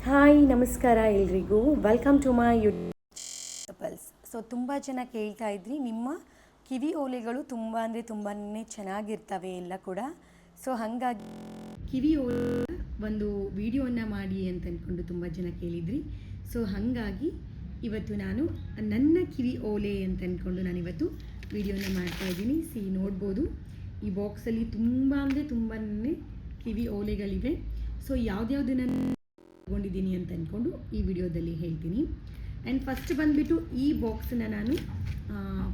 Hi ನಮಸ್ಕಾರ ಎಲ್ರಿಗೂ. Welcome to my YouTube. So ತುಂಬ ಜನ ಕೇಳ್ತಾ ಇದ್ರಿ ನಿಮ್ಮ ಕಿವಿ ಓಲೆಗಳು ತುಂಬ ಅಂದರೆ ತುಂಬಾ ಚೆನ್ನಾಗಿರ್ತವೆ ಎಲ್ಲ ಕೂಡ. ಸೊ ಹಾಗಾಗಿ ಕಿವಿ ಓಲೆ ಒಂದು ವಿಡಿಯೋನ ಮಾಡಿ ಅಂತ ಅಂದ್ಕೊಂಡು ತುಂಬ ಜನ ಕೇಳಿದ್ರಿ. ಸೊ ಹಾಗಾಗಿ ಇವತ್ತು ನಾನು ನನ್ನ ಕಿವಿ ಓಲೆ ಅಂತ ಅಂದ್ಕೊಂಡು ನಾನಿವತ್ತು ವಿಡಿಯೋನ ಮಾಡ್ತಾ ಇದ್ದೀನಿ. ನೋಡ್ಬೋದು ಈ ಬಾಕ್ಸಲ್ಲಿ ತುಂಬ ಅಂದರೆ ತುಂಬಾ ಕಿವಿ ಓಲೆಗಳಿವೆ. ಸೊ ಯಾವ್ದ್ಯಾವ್ದನ್ನ ತಗೊಂಡಿದ್ದೀನಿ ಅಂತ ಅಂದ್ಕೊಂಡು ಈ ವಿಡಿಯೋದಲ್ಲಿ ಹೇಳ್ತೀನಿ. ಆ್ಯಂಡ್ ಫಸ್ಟ್ ಬಂದುಬಿಟ್ಟು ಈ ಬಾಕ್ಸನ್ನ ನಾನು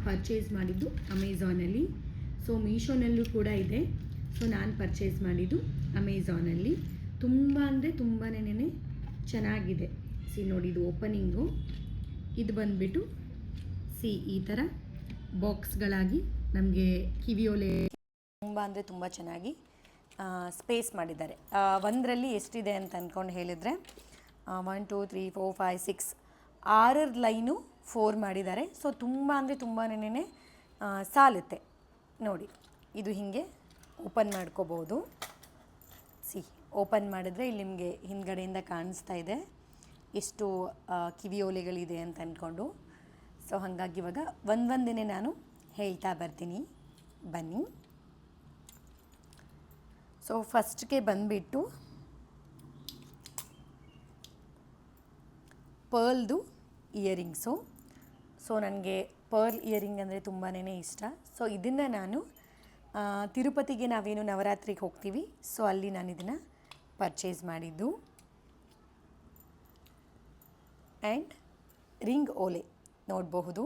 ಪರ್ಚೇಸ್ ಮಾಡಿದ್ದು ಅಮೆಝಾನಲ್ಲಿ. ಸೊ ಮೀಶೋನಲ್ಲೂ ಕೂಡ ಇದೆ. ಸೊ ನಾನು ಪರ್ಚೇಸ್ ಮಾಡಿದ್ದು ಅಮೆಝಾನಲ್ಲಿ. ತುಂಬ ಅಂದರೆ ತುಂಬಾ ಚೆನ್ನಾಗಿದೆ. ನೋಡಿ ಇದು ಓಪನಿಂಗು. ಇದು ಬಂದುಬಿಟ್ಟು ಈ ಥರ ಬಾಕ್ಸ್ಗಳಾಗಿ ನಮಗೆ ಕಿವಿಯೋಲೆ ತುಂಬ ಅಂದರೆ ತುಂಬ ಚೆನ್ನಾಗಿ ಸ್ಪೇಸ್ ಮಾಡಿದ್ದಾರೆ. ಒಂದರಲ್ಲಿ ಎಷ್ಟಿದೆ ಅಂತ ಅಂದ್ಕೊಂಡು ಹೇಳಿದರೆ 1 2 3 4 5 6 6 ಲೈನು 4 ಮಾಡಿದ್ದಾರೆ. ಸೊ ತುಂಬ ಅಂದರೆ ತುಂಬಾ ಸಾಲುತ್ತೆ ನೋಡಿ. ಇದು ಹೀಗೆ ಓಪನ್ ಮಾಡ್ಕೋಬೋದು. ಓಪನ್ ಮಾಡಿದ್ರೆ ಇಲ್ಲಿ ನಿಮಗೆ ಹಿಂದ್ಗಡೆಯಿಂದ ಕಾಣಿಸ್ತಾ ಇದೆ ಎಷ್ಟು ಕಿವಿಯೋಲೆಗಳಿದೆ ಅಂತ ಅಂದ್ಕೊಂಡು. ಸೊ ಹಾಗಾಗಿ ಇವಾಗ ಒಂದೊಂದೇ ನಾನು ಹೇಳ್ತಾ ಬರ್ತೀನಿ, ಬನ್ನಿ. ಸೊ ಫಸ್ಟ್ಗೆ ಬಂದುಬಿಟ್ಟು ಪರ್ಲ್ದು ಇಯರಿಂಗ್ಸು. ಸೊ ನನಗೆ ಪರ್ಲ್ ಇಯರಿಂಗ್ ಅಂದರೆ ತುಂಬಾ ಇಷ್ಟ. ಸೊ ಇದನ್ನು ನಾನು ತಿರುಪತಿಗೆ ನಾವೇನು ನವರಾತ್ರಿಗೆ ಹೋಗ್ತೀವಿ, ಸೊ ಅಲ್ಲಿ ನಾನು ಇದನ್ನು ಪರ್ಚೇಸ್ ಮಾಡಿದ್ದು. ಆ್ಯಂಡ್ ರಿಂಗ್ ಓಲೆ ನೋಡಬಹುದು.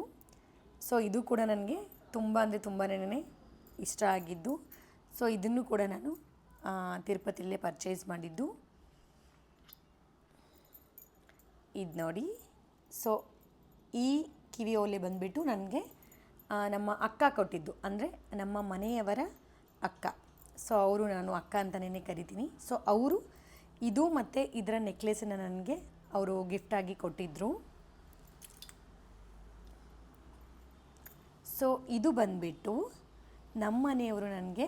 ಸೊ ಇದು ಕೂಡ ನನಗೆ ತುಂಬ ಅಂದರೆ ತುಂಬಾ ಇಷ್ಟ ಆಗಿದ್ದು. ಸೊ ಇದನ್ನು ಕೂಡ ನಾನು ತಿರುಪತಿಯಲ್ಲೇ ಪರ್ಚೇಸ್ ಮಾಡಿದ್ದು. ಇದು ನೋಡಿ. ಸೊ ಈ ಕಿವಿ ಓಲೆ ಬಂದುಬಿಟ್ಟು ನನಗೆ ನಮ್ಮ ಅಕ್ಕ ಕೊಟ್ಟಿದ್ದು, ಅಂದರೆ ನಮ್ಮ ಮನೆಯವರ ಅಕ್ಕ. ಸೊ ಅವರು, ನಾನು ಅಕ್ಕ ಅಂತಲೇ ಕರಿತೀನಿ. ಸೊ ಅವರು ಇದು ಮತ್ತು ಇದರ ನೆಕ್ಲೆಸನ್ನು ನನಗೆ ಅವರು ಗಿಫ್ಟಾಗಿ ಕೊಟ್ಟಿದ್ದರು. ಸೊ ಇದು ಬಂದುಬಿಟ್ಟು ನಮ್ಮ ಮನೆಯವರು ನನಗೆ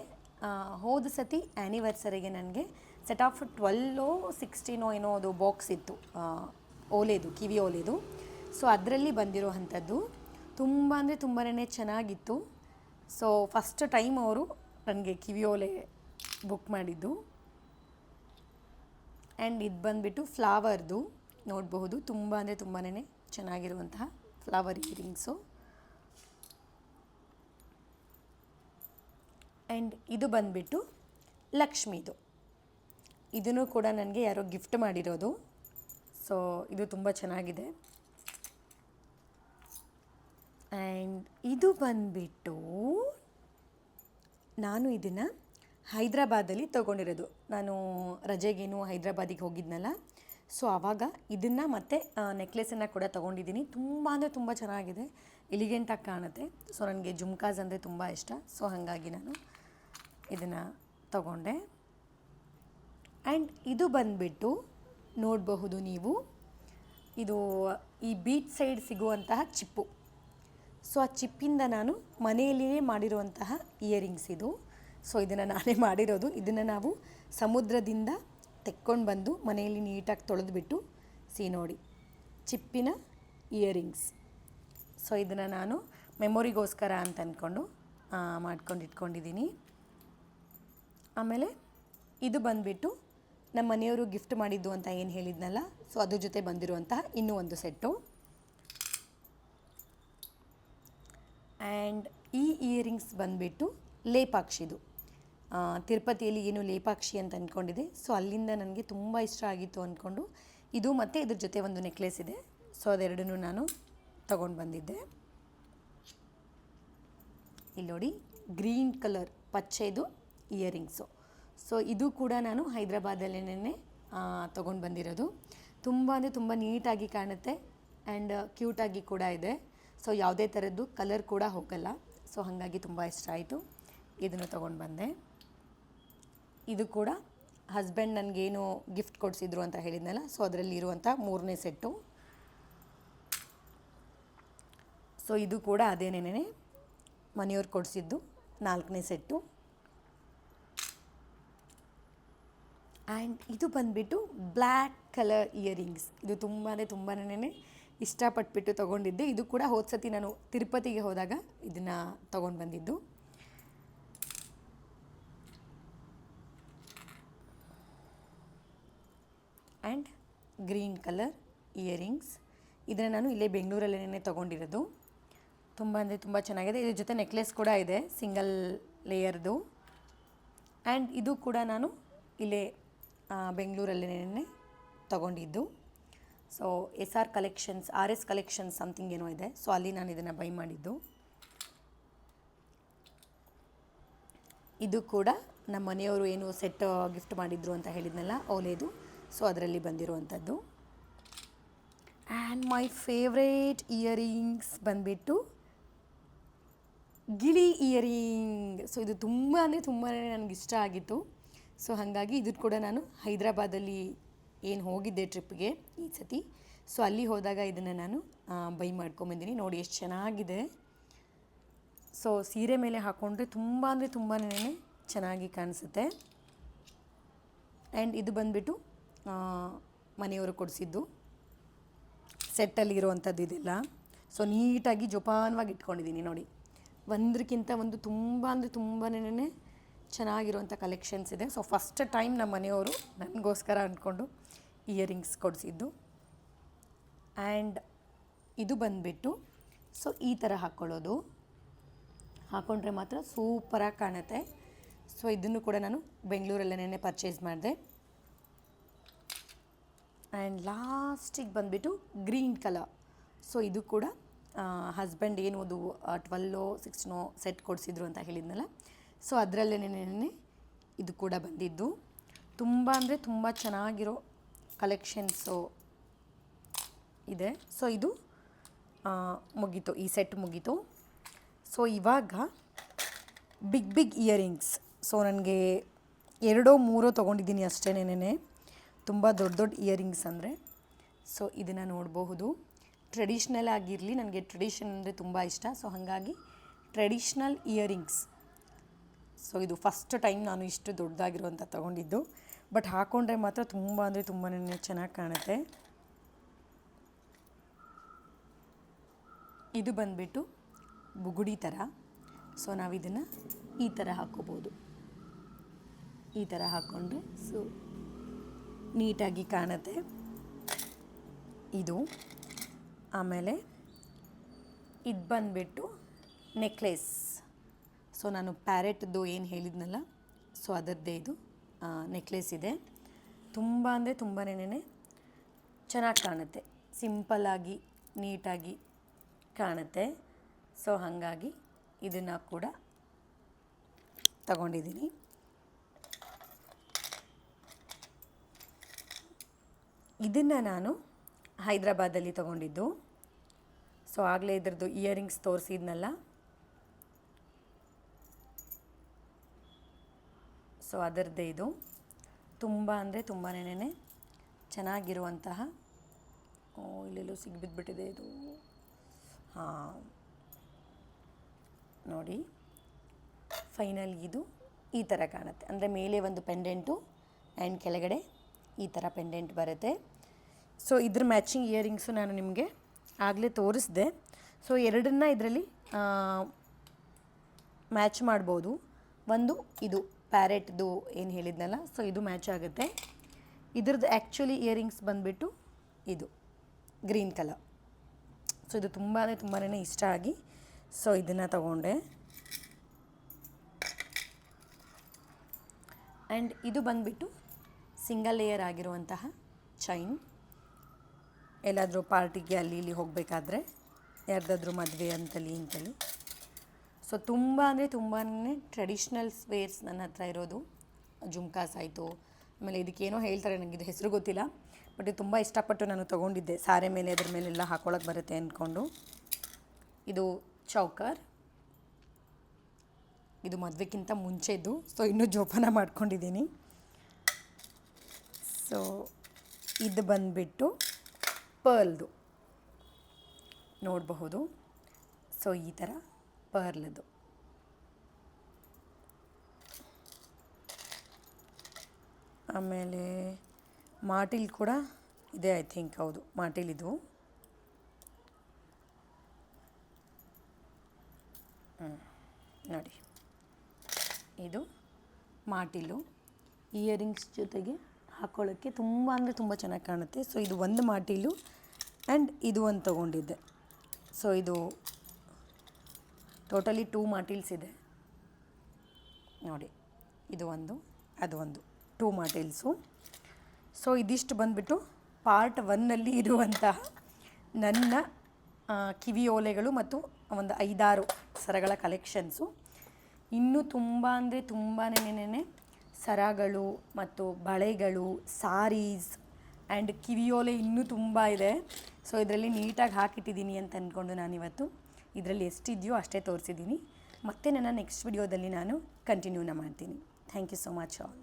ಹೋದ ಸತಿ ಆ್ಯನಿವರ್ಸರಿಗೆ ನನಗೆ ಸೆಟ್ ಆಫ್ 12 16 ಏನೋ ಅದು ಬಾಕ್ಸ್ ಇತ್ತು ಓಲೆದು, ಕಿವಿ ಓಲೆದು. ಸೊ ಅದರಲ್ಲಿ ಬಂದಿರೋ ಅಂಥದ್ದು ತುಂಬ ಅಂದರೆ ತುಂಬಾ ಚೆನ್ನಾಗಿತ್ತು. ಸೊ ಫಸ್ಟ್ ಟೈಮ್ ಅವರು ನನಗೆ ಕಿವಿ ಓಲೆ ಬುಕ್ ಮಾಡಿದ್ದು. ಆ್ಯಂಡ್ ಇದು ಬಂದುಬಿಟ್ಟು ಫ್ಲವರ್ದು ನೋಡಬಹುದು. ತುಂಬ ಅಂದರೆ ತುಂಬಾ ಚೆನ್ನಾಗಿರುವಂತಹ ಫ್ಲವರ್ ಇಯರಿಂಗ್ಸು. ಆ್ಯಂಡ್ ಇದು ಬಂದುಬಿಟ್ಟು ಲಕ್ಷ್ಮೀದು. ಇದನ್ನು ಕೂಡ ನನಗೆ ಯಾರೋ ಗಿಫ್ಟ್ ಮಾಡಿರೋದು. ಸೊ ಇದು ತುಂಬ ಚೆನ್ನಾಗಿದೆ. ಆ್ಯಂಡ್ ಇದು ಬಂದುಬಿಟ್ಟು ನಾನು ಇದನ್ನು ಹೈದ್ರಾಬಾದಲ್ಲಿ ತೊಗೊಂಡಿರೋದು. ನಾನು ರಜೆಗೇನು ಹೈದ್ರಾಬಾದಿಗೆ ಹೋಗಿದ್ನಲ್ಲ, ಸೊ ಆವಾಗ ಇದನ್ನು ಮತ್ತು ನೆಕ್ಲೆಸನ್ನು ಕೂಡ ತೊಗೊಂಡಿದ್ದೀನಿ. ತುಂಬ ಅಂದರೆ ತುಂಬ ಚೆನ್ನಾಗಿದೆ, ಎಲಿಗೆಂಟಾಗಿ ಕಾಣುತ್ತೆ. ಸೊ ನನಗೆ ಜುಮ್ಕಾಸ್ ಅಂದರೆ ತುಂಬ ಇಷ್ಟ. ಸೊ ಹಾಗಾಗಿ ನಾನು ಇದನ್ನು ತಗೊಂಡೆ. ಆ್ಯಂಡ್ ಇದು ಬಂದುಬಿಟ್ಟು ನೋಡಬಹುದು ನೀವು, ಇದು ಈ ಬೀಚ್ ಸೈಡ್ ಸಿಗುವಂತಹ ಚಿಪ್ಪು. ಸೊ ಆ ಚಿಪ್ಪಿಂದ ನಾನು ಮನೆಯಲ್ಲಿಯೇ ಮಾಡಿರುವಂತಹ ಇಯರಿಂಗ್ಸ್ ಇದು. ಸೊ ಇದನ್ನು ನಾನೇ ಮಾಡಿರೋದು. ಇದನ್ನು ನಾವು ಸಮುದ್ರದಿಂದ ತೆಕ್ಕೊಂಡು ಬಂದು ಮನೆಯಲ್ಲಿ ನೀಟಾಗಿ ತೊಳೆದುಬಿಟ್ಟು ನೋಡಿ ಚಿಪ್ಪಿನ ಇಯರಿಂಗ್ಸ್. ಸೊ ಇದನ್ನು ನಾನು ಮೆಮೊರಿಗೋಸ್ಕರ ಅಂತ ಅಂದ್ಕೊಂಡು ಮಾಡ್ಕೊಂಡು ಇಟ್ಕೊಂಡಿದ್ದೀನಿ. ಆಮೇಲೆ ಇದು ಬಂದುಬಿಟ್ಟು ನಮ್ಮ ಮನೆಯವರು ಗಿಫ್ಟ್ ಮಾಡಿದ್ದು ಅಂತ ಏನು ಹೇಳಿದ್ನಲ್ಲ, ಸೊ ಅದ್ರ ಜೊತೆ ಬಂದಿರುವಂತಹ ಇನ್ನೂ ಒಂದು ಸೆಟ್ಟು. ಆ್ಯಂಡ್ ಈ ಇಯರಿಂಗ್ಸ್ ಬಂದುಬಿಟ್ಟು ಲೇಪಾಕ್ಷಿದು. ತಿರುಪತಿಯಲ್ಲಿ ಏನು ಲೇಪಾಕ್ಷಿ ಅಂತ ಅಂದ್ಕೊಂಡಿದೆ. ಸೊ ಅಲ್ಲಿಂದ ನನಗೆ ತುಂಬ ಇಷ್ಟ ಆಗಿತ್ತು ಅಂದ್ಕೊಂಡು ಇದು ಮತ್ತು ಇದ್ರ ಜೊತೆ ಒಂದು ನೆಕ್ಲೆಸ್ ಇದೆ. ಸೊ ಅದೆರಡನ್ನೂ ನಾನು ತಗೊಂಡು ಬಂದಿದ್ದೆ. ಇಲ್ಲಿ ನೋಡಿ, ಗ್ರೀನ್ ಕಲರ್ ಪಚ್ಚೆದು ಇಯರಿಂಗ್ಸು. ಸೊ ಇದು ಕೂಡ ನಾನು ಹೈದ್ರಾಬಾದಲ್ಲೇ ತೊಗೊಂಡು ಬಂದಿರೋದು. ತುಂಬ ಅಂದರೆ ತುಂಬ ನೀಟಾಗಿ ಕಾಣುತ್ತೆ ಆ್ಯಂಡ್ ಕ್ಯೂಟಾಗಿ ಕೂಡ ಇದೆ. ಸೊ ಯಾವುದೇ ಥರದ್ದು ಕಲರ್ ಕೂಡ ಹೋಗಲ್ಲ. ಸೊ ಹಾಗಾಗಿ ತುಂಬ ಇಷ್ಟ ಆಯಿತು. ಇದನ್ನು ತೊಗೊಂಡು ಬಂದೆ. ಇದು ಕೂಡ ಹಸ್ಬೆಂಡ್ ನನಗೇನು ಗಿಫ್ಟ್ ಕೊಡಿಸಿದ್ರು ಅಂತ ಹೇಳಿದ್ನಲ್ಲ, ಸೊ ಅದರಲ್ಲಿ ಇರುವಂಥ 3ನೇ ಸೆಟ್ಟು. ಸೊ ಇದು ಕೂಡ ಅದೇನೇನೆ ಮನೆಯವ್ರು ಕೊಡಿಸಿದ್ದು 4ನೇ ಸೆಟ್ಟು. ಆ್ಯಂಡ್ ಇದು ಬಂದುಬಿಟ್ಟು ಬ್ಲ್ಯಾಕ್ ಕಲರ್ ಇಯರಿಂಗ್ಸ್. ಇದು ತುಂಬಾ ಇಷ್ಟಪಟ್ಬಿಟ್ಟು ತೊಗೊಂಡಿದ್ದೆ. ಇದು ಕೂಡ ಹೋದ ಸತಿ ನಾನು ತಿರುಪತಿಗೆ ಹೋದಾಗ ಇದನ್ನು ತೊಗೊಂಡು ಬಂದಿದ್ದು. And green colour earrings. ಇದನ್ನು ನಾನು ಇಲ್ಲೇ ಬೆಂಗಳೂರಲ್ಲೇ ತೊಗೊಂಡಿರೋದು. ತುಂಬ ಚೆನ್ನಾಗಿದೆ. ಇದ್ರ ಜೊತೆ ನೆಕ್ಲೆಸ್ ಕೂಡ ಇದೆ, ಸಿಂಗಲ್ ಲೇಯರ್ದು. ಆ್ಯಂಡ್ ಇದು ಕೂಡ ನಾನು ಇಲ್ಲೇ ಬೆಂಗಳೂರಲ್ಲೇ ತೊಗೊಂಡಿದ್ದು. So SR collections, RS collections something ಏನೋ ಇದೆ. ಸೊ ಅಲ್ಲಿ ನಾನು ಇದನ್ನು ಬೈ ಮಾಡಿದ್ದು. ಇದು ಕೂಡ ನಮ್ಮ ಮನೆಯವರು ಏನು ಸೆಟ್ ಗಿಫ್ಟ್ ಮಾಡಿದ್ರು ಅಂತ ಹೇಳಿದ್ನಲ್ಲ, ಓಲೆದು. ಸೊ ಅದರಲ್ಲಿ ಬಂದಿರುವಂಥದ್ದು. ಆ್ಯಂಡ್ ಮೈ ಫೇವ್ರೇಟ್ ಇಯರಿಂಗ್ಸ್ ಬಂದುಬಿಟ್ಟು ಗಿಳಿ ಇಯರಿಂಗ್. ಸೊ ಇದು ತುಂಬಾ ನನಗಿಷ್ಟ ಆಗಿತ್ತು. ಸೊ ಹಾಗಾಗಿ ಇದು ಕೂಡ ನಾನು ಹೈದ್ರಾಬಾದಲ್ಲಿ ಏನು ಹೋಗಿದ್ದೆ ಟ್ರಿಪ್ಗೆ ಈ ಸತಿ, ಸೊ ಅಲ್ಲಿ ಹೋದಾಗ ಇದನ್ನು ನಾನು ಬೈ ಮಾಡ್ಕೊಂಬಂದಿನಿ. ನೋಡಿ ಎಷ್ಟು ಚೆನ್ನಾಗಿದೆ. ಸೊ ಸೀರೆ ಮೇಲೆ ಹಾಕ್ಕೊಂಡ್ರೆ ತುಂಬಾ ಚೆನ್ನಾಗಿ ಕಾಣಿಸುತ್ತೆ. ಆ್ಯಂಡ್ ಇದು ಬಂದುಬಿಟ್ಟು ಮನೆಯವರು ಕೊಡಿಸಿದ್ದು ಸೆಟ್ಟಲ್ಲಿ ಇರುವಂಥದ್ದು ಇದೆಲ್ಲ. ಸೊ ನೀಟಾಗಿ ಜೋಪಾನವಾಗಿ ಇಟ್ಕೊಂಡಿದ್ದೀನಿ ನೋಡಿ. ಒಂದಕ್ಕಿಂತ ಒಂದು ತುಂಬಾ ಚೆನ್ನಾಗಿರುವಂಥ ಕಲೆಕ್ಷನ್ಸ್ ಇದೆ. ಸೊ ಫಸ್ಟ್ ಟೈಮ್ ನಮ್ಮ ಮನೆಯವರು ನನಗೋಸ್ಕರ ಅಂದ್ಕೊಂಡು ಇಯರಿಂಗ್ಸ್ ಕೊಡಿಸಿದ್ದು. ಆ್ಯಂಡ್ ಇದು ಬಂದುಬಿಟ್ಟು ಸೊ ಈ ಥರ ಹಾಕ್ಕೊಂಡ್ರೆ ಮಾತ್ರ ಸೂಪರಾಗಿ ಕಾಣುತ್ತೆ. ಸೊ ಇದನ್ನು ಕೂಡ ನಾನು ಬೆಂಗಳೂರಲ್ಲೇ ಪರ್ಚೇಸ್ ಮಾಡಿದೆ. ಆ್ಯಂಡ್ ಲಾಸ್ಟಿಗೆ ಬಂದುಬಿಟ್ಟು ಗ್ರೀನ್ ಕಲರ್. ಸೊ ಇದು ಕೂಡ ಹಸ್ಬೆಂಡ್ ಏನು ಅದು 12 16 ಸೆಟ್ ಕೊಡಿಸಿದ್ರು ಅಂತ ಹೇಳಿದ್ನಲ್ಲ, ಸೊ ಅದರಲ್ಲೇನೇ ಇದು ಕೂಡ ಬಂದಿದ್ದು. ತುಂಬ ಚೆನ್ನಾಗಿರೋ ಕಲೆಕ್ಷನ್ಸು ಇದೆ. ಸೊ ಇದು ಮುಗೀತು, ಈ ಸೆಟ್ ಮುಗೀತು. ಸೊ ಇವಾಗ ಬಿಗ್ ಇಯರಿಂಗ್ಸ್. ಸೊ ನನಗೆ 2-3 ತೊಗೊಂಡಿದ್ದೀನಿ ಅಷ್ಟೇನೇ, ತುಂಬ ದೊಡ್ಡ ಇಯರಿಂಗ್ಸ್ ಅಂದರೆ. ಸೊ ಇದನ್ನು ನೋಡಬಹುದು. ಟ್ರೆಡಿಷ್ನಲ್ ಆಗಿರಲಿ, ನನಗೆ ಟ್ರೆಡಿಷನ್ ಅಂದರೆ ತುಂಬ ಇಷ್ಟ. ಸೊ ಹಾಗಾಗಿ ಟ್ರೆಡಿಷ್ನಲ್ ಇಯರಿಂಗ್ಸ್. ಸೊ ಇದು ಫಸ್ಟ್ ಟೈಮ್ ನಾನು ಇಷ್ಟು ದೊಡ್ಡದಾಗಿರುವಂಥ ತೊಗೊಂಡಿದ್ದು. ಬಟ್ ಹಾಕ್ಕೊಂಡ್ರೆ ಮಾತ್ರ ತುಂಬಾ ಚೆನ್ನಾಗಿ ಕಾಣುತ್ತೆ. ಇದು ಬಂದುಬಿಟ್ಟು ಬುಗುಡಿ ಥರ. ಸೊ ನಾವಿದನ್ನು ಈ ಥರ ಹಾಕ್ಕೋಬೋದು. ಈ ಥರ ಹಾಕ್ಕೊಂಡ್ರೆ ಸೊ ನೀಟಾಗಿ ಕಾಣುತ್ತೆ ಇದು. ಆಮೇಲೆ ಇದು ಬಂದುಬಿಟ್ಟು ನೆಕ್ಲೆಸ್. ಸೊ ನಾನು ಪ್ಯಾರೆಟ್ದು ಏನು ಹೇಳಿದ್ನಲ್ಲ, ಸೊ ಅದರದ್ದೇ ಇದು ನೆಕ್ಲೆಸ್ ಇದೆ. ತುಂಬಾ ಚೆನ್ನಾಗಿ ಕಾಣುತ್ತೆ, ಸಿಂಪಲ್ಲಾಗಿ ನೀಟಾಗಿ ಕಾಣುತ್ತೆ. ಸೊ ಹಾಗಾಗಿ ಇದನ್ನು ಕೂಡ ತಗೊಂಡಿದ್ದೀನಿ. ಇದನ್ನು ನಾನು ಹೈದ್ರಾಬಾದಲ್ಲಿ ತೊಗೊಂಡಿದ್ದು. ಸೊ ಆಗಲೇ ಇದ್ರದ್ದು ಇಯರಿಂಗ್ಸ್ ತೋರಿಸಿದ್ನಲ್ಲ, ಸೊ ಅದರದ್ದೇ ಇದು. ತುಂಬಾ ಚೆನ್ನಾಗಿರುವಂತಹ, ಇಲ್ಲೆಲ್ಲೂ ಸಿಗ್ಬಿದ್ಬಿಟ್ಟಿದೆ ಇದು. ಹಾಂ ನೋಡಿ, ಫೈನಲ್ ಇದು ಈ ಥರ ಕಾಣುತ್ತೆ. ಅಂದರೆ ಮೇಲೆ ಒಂದು ಪೆಂಡೆಂಟು ಆ್ಯಂಡ್ ಕೆಳಗಡೆ ಈ ಥರ ಪೆಂಡೆಂಟ್ ಬರುತ್ತೆ. ಸೊ ಇದ್ರ ಮ್ಯಾಚಿಂಗ್ ಇಯರಿಂಗ್ಸು ನಾನು ನಿಮಗೆ ಆಗಲೇ ತೋರಿಸಿದೆ. ಸೊ ಎರಡನ್ನ ಇದರಲ್ಲಿ ಮ್ಯಾಚ್ ಮಾಡ್ಬೋದು. ಒಂದು ಇದು ಪ್ಯಾರೆಟ್ದು ಏನು ಹೇಳಿದ್ನಲ್ಲ, ಸೊ ಇದು ಮ್ಯಾಚ್ ಆಗುತ್ತೆ. ಇದ್ರದ್ದು ಆ್ಯಕ್ಚುಲಿ ಇಯರಿಂಗ್ಸ್ ಬಂದುಬಿಟ್ಟು ಇದು ಗ್ರೀನ್ ಕಲರ್. ಸೊ ಇದು ತುಂಬಾ ಇಷ್ಟ ಆಗಿ ಸೊ ಇದನ್ನು ತಗೊಂಡೆ. ಆ್ಯಂಡ್ ಇದು ಬಂದುಬಿಟ್ಟು ಸಿಂಗಲ್ ಲೇಯರ್ ಆಗಿರುವಂತಹ ಚೈನ್. ಎಲ್ಲಾದರೂ ಪಾರ್ಟಿಗೆ ಅಲ್ಲಿ ಇಲ್ಲಿ ಹೋಗಬೇಕಾದ್ರೆ, ಯಾರ್ದಾದ್ರೂ ಮದುವೆ ಅಂತಲಿ ಇಂತಲಿ. ಸೊ ತುಂಬಾ ಟ್ರೆಡಿಷ್ನಲ್ ವೇರ್ಸ್ ನನ್ನ ಹತ್ರ ಇರೋದು. ಜುಮ್ಕಾಸ್ ಆಯಿತು, ಆಮೇಲೆ ಇದಕ್ಕೇನೋ ಹೇಳ್ತಾರೆ, ನನಗೆ ಇದು ಹೆಸರು ಗೊತ್ತಿಲ್ಲ. ಬಟ್ ಇದು ತುಂಬ ಇಷ್ಟಪಟ್ಟು ನಾನು ತೊಗೊಂಡಿದ್ದೆ. ಸಾರೆ ಮೇಲೆ ಅದ್ರ ಮೇಲೆಲ್ಲ ಹಾಕೊಳ್ಳೋಕೆ ಬರುತ್ತೆ ಅಂದ್ಕೊಂಡು. ಇದು ಚೌಕರ್. ಇದು ಮದುವೆಗಿಂತ ಮುಂಚೆದ್ದು. ಸೊ ಇನ್ನೂ ಜೋಪಾನ ಮಾಡ್ಕೊಂಡಿದ್ದೀನಿ. ಸೊ ಇದು ಬಂದುಬಿಟ್ಟು ಪರ್ಲ್ದು ನೋಡಬಹುದು. ಸೊ ಈ ಥರ ಪರ್ಲ್ದು. ಆಮೇಲೆ ಮಾಟಿಲ್ ಕೂಡ ಇದೆ, ಐ ಥಿಂಕ್. ಹೌದು, ಮಾಟಿಲ್ ಇದು. ನೋಡಿ, ಇದು ಮಾಟಿಲು. ಇಯರಿಂಗ್ಸ್ ಜೊತೆಗೆ ಹಾಕ್ಕೊಳ್ಳೋಕ್ಕೆ ತುಂಬ ಅಂದರೆ ತುಂಬ ಚೆನ್ನಾಗಿ ಕಾಣುತ್ತೆ. ಸೊ ಇದು ಒಂದು ಮಾಟಿಲು ಆ್ಯಂಡ್ ಇದು ಒಂದು ತೊಗೊಂಡಿದ್ದೆ. ಸೊ ಇದು ಟೋಟಲಿ 2 ಮಾಟಿಲ್ಸ್ ಇದೆ ನೋಡಿ. ಇದು ಒಂದು, ಅದು ಒಂದು, 2 ಮಾಟಿಲ್ಸು. ಸೊ ಇದಿಷ್ಟು ಬಂದುಬಿಟ್ಟು ಪಾರ್ಟ್ 1ನಲ್ಲಿ ಇರುವಂತಹ ನನ್ನ ಕಿವಿ ಓಲೆಗಳು ಮತ್ತು ಒಂದು 5-6 ಸರಗಳ ಕಲೆಕ್ಷನ್ಸು. ಇನ್ನೂ ತುಂಬ ಅಂದರೆ ತುಂಬಾ ಸರಗಳು ಮತ್ತು ಬಳೆಗಳು, ಸಾರೀಸ್ ಆ್ಯಂಡ್ ಕಿವಿಯೋಲೆ ಇನ್ನೂ ತುಂಬ ಇದೆ. ಸೊ ಇದರಲ್ಲಿ ನೀಟಾಗಿ ಹಾಕಿಟ್ಟಿದ್ದೀನಿ ಅಂತ ಅಂದ್ಕೊಂಡು ನಾನಿವತ್ತು ಇದರಲ್ಲಿ ಎಷ್ಟಿದೆಯೋ ಅಷ್ಟೇ ತೋರಿಸಿದ್ದೀನಿ. ಮತ್ತೆ ನನ್ನ ನೆಕ್ಸ್ಟ್ ವಿಡಿಯೋದಲ್ಲಿ ನಾನು ಕಂಟಿನ್ಯೂನ ಮಾಡ್ತೀನಿ. Thank you so much all.